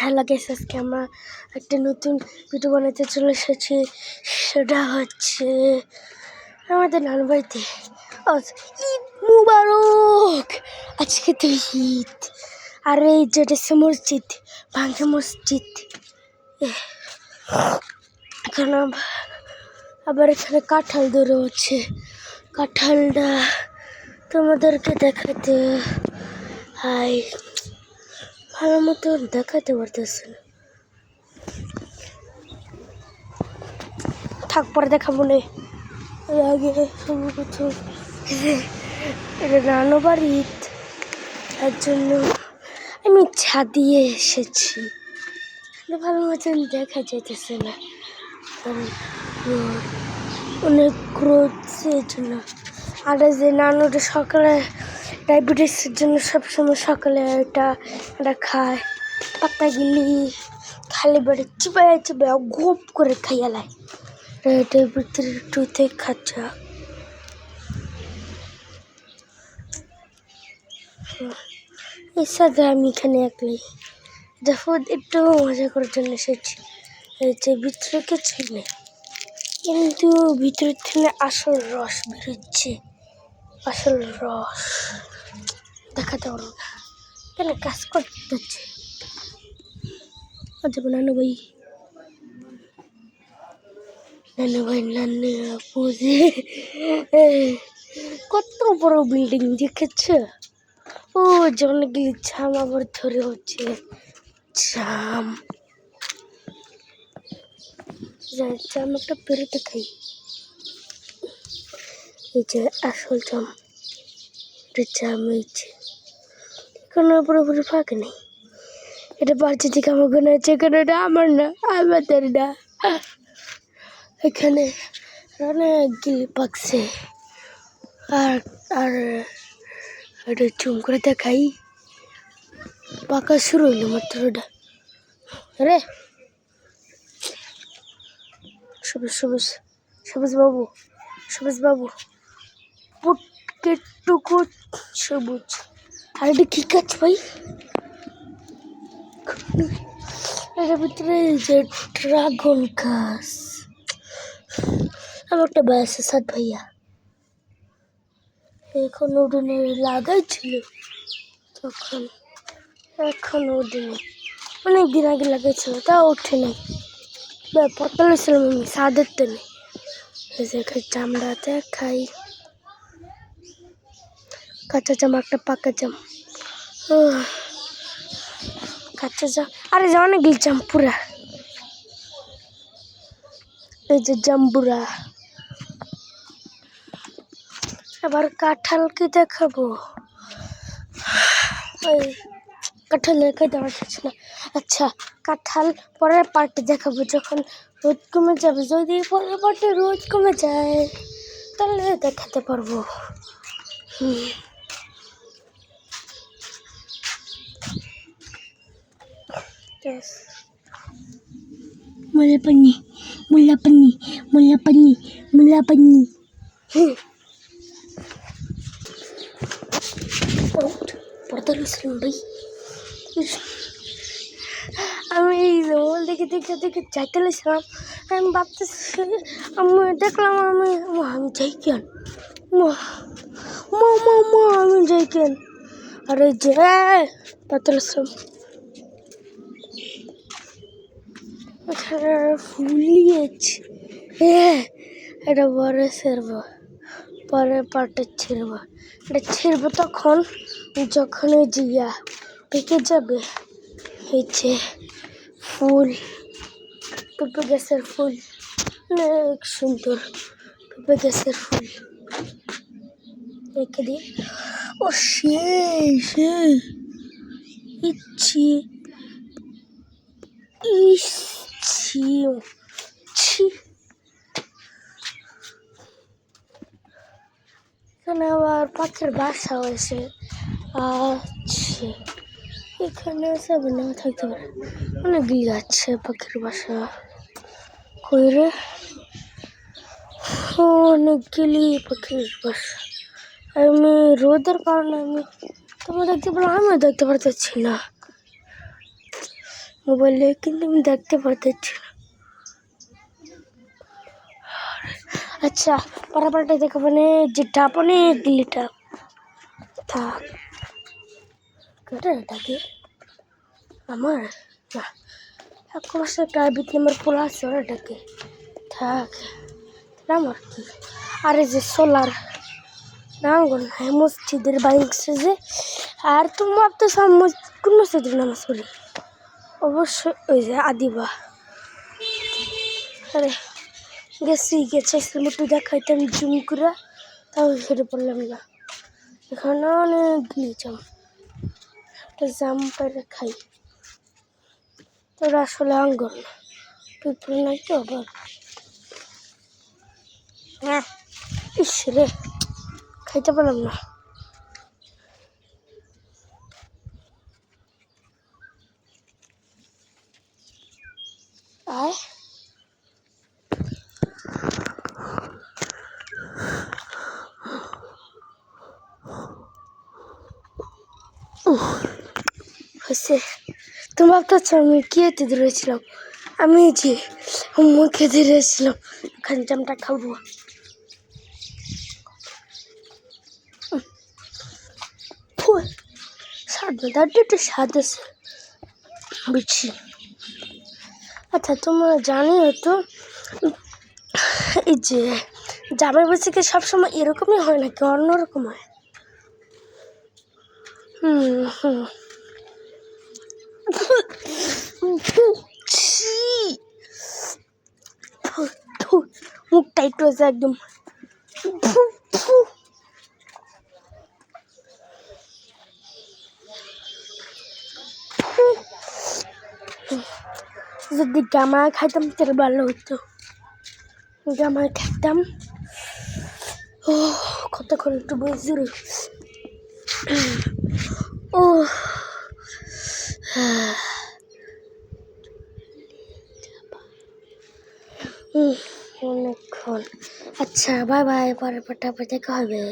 Hello guys, আজকে আমরা একটা নতুন ভিডিও বানাতে চলে এসেছি। সেটা হচ্ছে আমাদের নানু বাড়িতে ঈদ মুবারক। আজকে তো ঈদ, আর এই যেটা মসজিদ, ভাঙ্গা মসজিদ। এখন আবার এখানে কাঁঠাল ধরে হচ্ছে। কাঁঠালটা তোমাদেরকে দেখাতে ভালো মতো দেখাতে পারতেছে না, থাক পরে দেখাবো না। আগে সর্বপ্রথম এটা নানু বাড়ি, তার জন্য আমি ছাদিয়ে এসেছি। ভালো মতন দেখা যাইতেছে না, কারণ অনেক রোদের জন্য। আর যে নানুটা সকালে ডায়াবেটিসের জন্য সবসময় সকালে এটা খায়, পাতা গিলি খালি বেড়ে চিবাই চিবাই গোপ করে খাইয়ালায়। এটার ভিতরে টুথে খাচ্ছা। এর সাথে আমি এখানে একলাই দেখো একটু মজা করার জন্য এসেছি। যে ভিতরে কিছুই নেই, কিন্তু ভিতরের থেকে আসল রস বেরোচ্ছে। আসল রস দেখাতে পারবো না, কেন কাজ করতে হচ্ছে। নানু ভাই নানু পুজে কত বড় বিল্ডিং দেখেছে। ও অনেকগুলি জাম আবার ধরে হচ্ছে জাম। জাম একটা পেরোতে খাই। এই যে আসল জাম, এটা জাম হয়েছে। কোনো পুরোপুরি ফাঁকা নেই। এটা বাড়ছে থেকে আমার মনে হচ্ছে এখানে এটা আমার না, আমাদের না। এখানে অনেকগুলি পাকছে। আর আর এটা চুম করে দেখাই, পাকা শুরু হইলো মাত্র। ওটা রে সবুজ সবুজ সবুজ বাবু, সবুজ বাবু পুটকেটুকু সবুজ। আর এটা কি গাছ ভাই? এটার ভিতরে যে ড্রাগন গাছ। আমার একটা ভাই আছে, সাত ভাইয়া, এখন উঠোনে লাগাইছিল তখন, এখন উঠেনি। অনেকদিন আগে লাগাইছিল, তাও ওঠে নাই। পটল ছিলাম আমি সাদের তেলে চামড়াতে খাই। কাঁচা জাম, একটা পাকা জাম। কাঁচা জাম, আরে যা অনেকগুলি জাম পুরা। এই যে জাম্বুরা। আবার কাঁঠাল কি দেখাবো? ওই কাঁঠাল দেখাইতে পারছি না। আচ্ছা, কাঁঠাল পরের পার্টে দেখাবো, যখন রোদ কমে যাবে। যদি পরের পার্টে রোদ কমে যায় তাহলে দেখাতে পারবো। মুলাপানি মুলাপানি মুলাপানি মুলাপানি। পর্দা লইছিলাম ভাই। আমি এই মোবাইল দেখে দেখে দেখে যাইতে লেছিলাম। আমি ভাবতেছি, আমি দেখলাম আমি যাই কেন, আমি যাই কেন। আর এই যে পাতা লেছিলাম ফুলিয়েছে। এটা বড় ছেড়ব, পরের পাটে ছিড়ব। এটা ছিড়ব তখন যখন ওই জিয়া পেকে যাবে। এই যে ফুল, পেঁপে গাছের ফুল, অনেক সুন্দর পেঁপে গাছের ফুল। রেখে দিই। ও ইচ্ছি এখানে আবার পাখির বাসা হয়েছে আছে। এখানে সব না থাকতে পারে, অনেকগুলি আছে পাখির বাসা। কইরে অনেকগুলি পাখির বাসা। আমি রোদের কারণে আমি তোমরা দেখতে পেলাম, আমিও দেখতে পারতেছি না। মোবাইলে, কিন্তু আমি দেখতে পারতেছি না। আচ্ছা, পারাপারটা দেখো মানে যেটা অনেক লিটা থাক। কেটে এটাকে আমার না এক মাসে প্রাইভেট নাম্বার খোলা আছে ওটাকে থাক। আমার কি আরে যে সোলার নাঙ্গল মসজিদের বাইকছে যে, আর তোমার তো সব কোন মসজিদের নামাজ পড়ি অবশ্যই ওই যে আদিবা। আরে গেছে একটু দেখাইতাম জুম করে, তাও সেটা বললাম না। এখানে অনেকগুলি একটা জাম পাইরে খাই, তোরা আসলে আঙ্গুর না পিঁপড়ে নাই তো আবার। হ্যাঁ ইস রে, খাইতে পারলাম না। আয় হয়েছে, তুমি ভাবতেছ আমি কি এতে ধরেছিলাম? আমি যে মুখে ধরেছিলাম ওখানে জামটা খাবো। স্বাদ না, তার একটু স্বাদ আছে বুঝছি। আচ্ছা তোমরা জানিও তো এই যে জামাই বাচ্চাকে সবসময় এরকমই হয় নাকি অন্যরকম হয়? হুম মুখটা একটু আছে একদম। যদি গামা খাইতাম তাহলে ভালো হতো। গামা খাইতাম। ও কতক্ষণ একটু বসে রে। ও অনেকক্ষণ। আচ্ছা বাই বাই, পরে দেখা হবে।